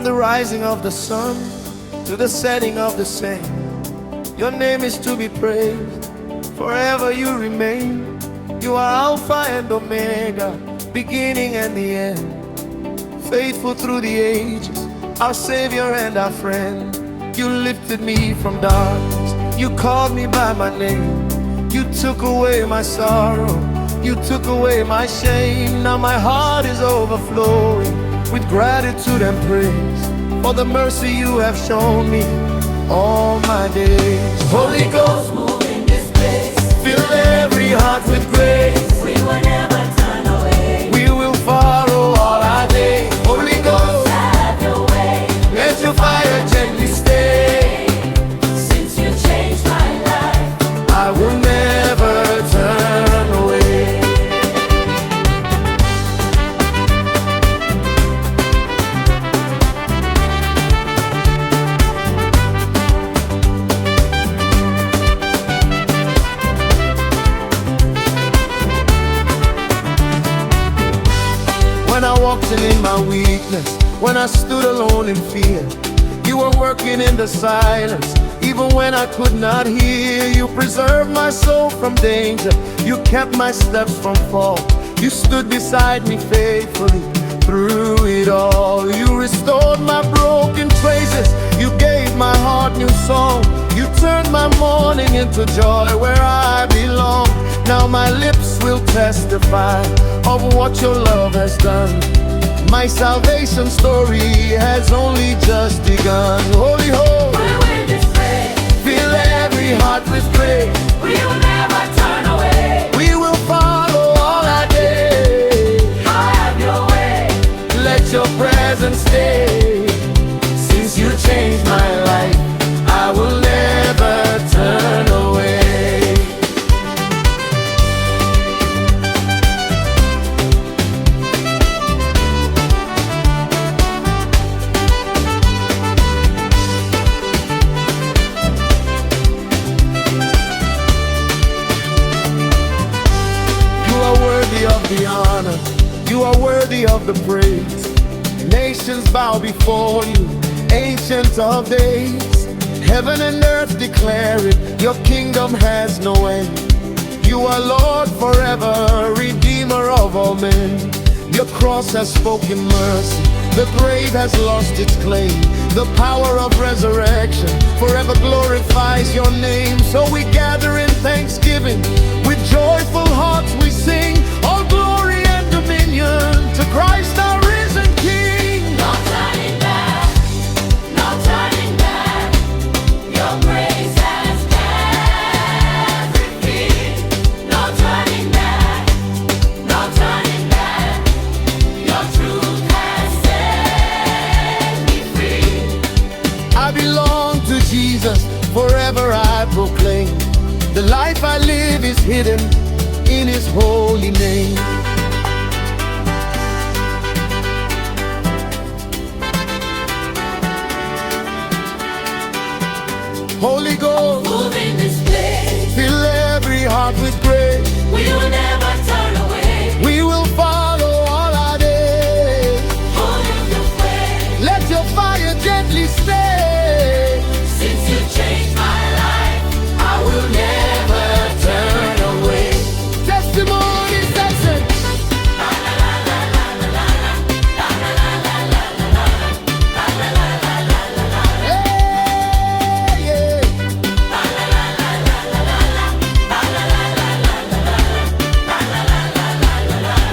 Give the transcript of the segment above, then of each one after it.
From the rising of the sun to the setting of the same, your name is to be praised. Forever you remain. You are Alpha and Omega, beginning and the end. Faithful through the ages, our Savior and our friend. You lifted me from darkness, you called me by my name. You took away my sorrow, you took away my shame. Now my heart is overflowing with gratitude and praise for the mercy you have shown me all my days. Holy Ghost, move in this place. fill every heart with grace. We will never turn away. We will follow all our days. Holy Ghost, Have your way. let your fire gently stay. Since you changed my life, I will never turn away. When I walked in my weakness, when I stood alone in fear, you were working in the silence. Even when I could not hear, you preserved my soul from danger. You kept my steps from fall. You stood beside me faithfully through it all. You restored my broken praises. You gave my heart new song. You turned my mourning into joy where I belong. Now my lips will testify of what your love has done. My salvation story has only just begun. Holy Hope, we will display. fill every heart with praise. We will never turn away. We will follow all our days. Have your way. Let your presence stay. Since you changed my life, I will never turn away. Of the honor, you are worthy of the praise. Nations bow before you, ancient of days. Heaven and earth declare it, your kingdom has no end. You are Lord forever, Redeemer of all men. Your cross has spoken mercy, the grave has lost its claim. The power of resurrection forever glorifies your name. So we gather in thanksgiving, with joyful hearts we sing. All glory and dominion to Christ our risen King. No turning back. No turning back. Your grace has everything. No turning back. No turning back. Your truth has set me free. I belong to Jesus, forever I proclaim. The life I live is hidden in His holy name. Holy Ghost, Move in this place. fill every heart with grace. We will never turn away. We will follow all our days. Hold your way. Let your fire gently stay. Since you changed my life, I will never turn away. Testimonies that say, hey, yeah.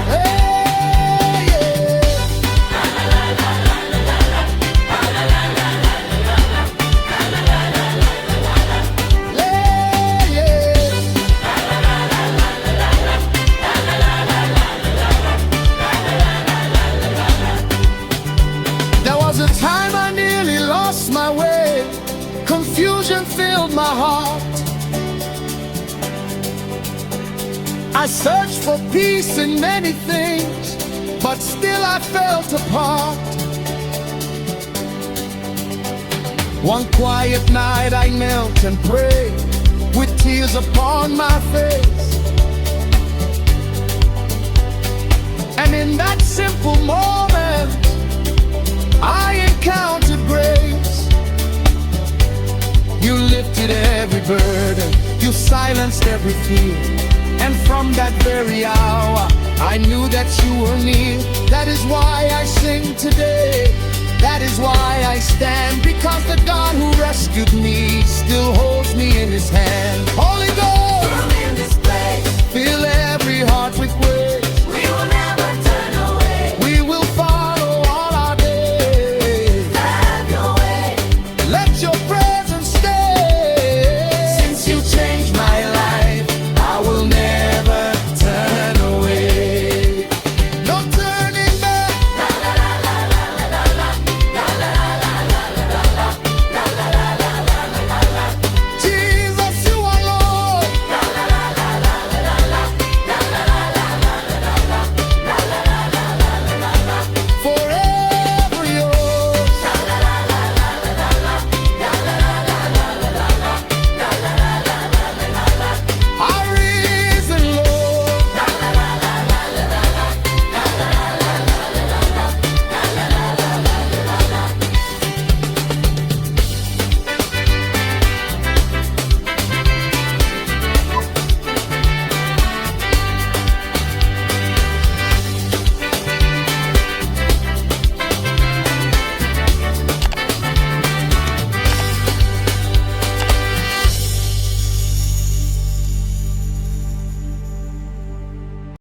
Hey, yeah. Yeah, yeah. There was a time I nearly lost my way. Confusion filled my heart. I searched for peace in many things, but still I felt apart. One quiet night I knelt and prayed, with tears upon my face. And in that simple moment, I encountered lifted every burden, you silenced every fear. And from that very hour, I knew that you were near. That is why I sing today. That is why I stand, because the God who rescued me still holds me in his hand. Holy Ghost!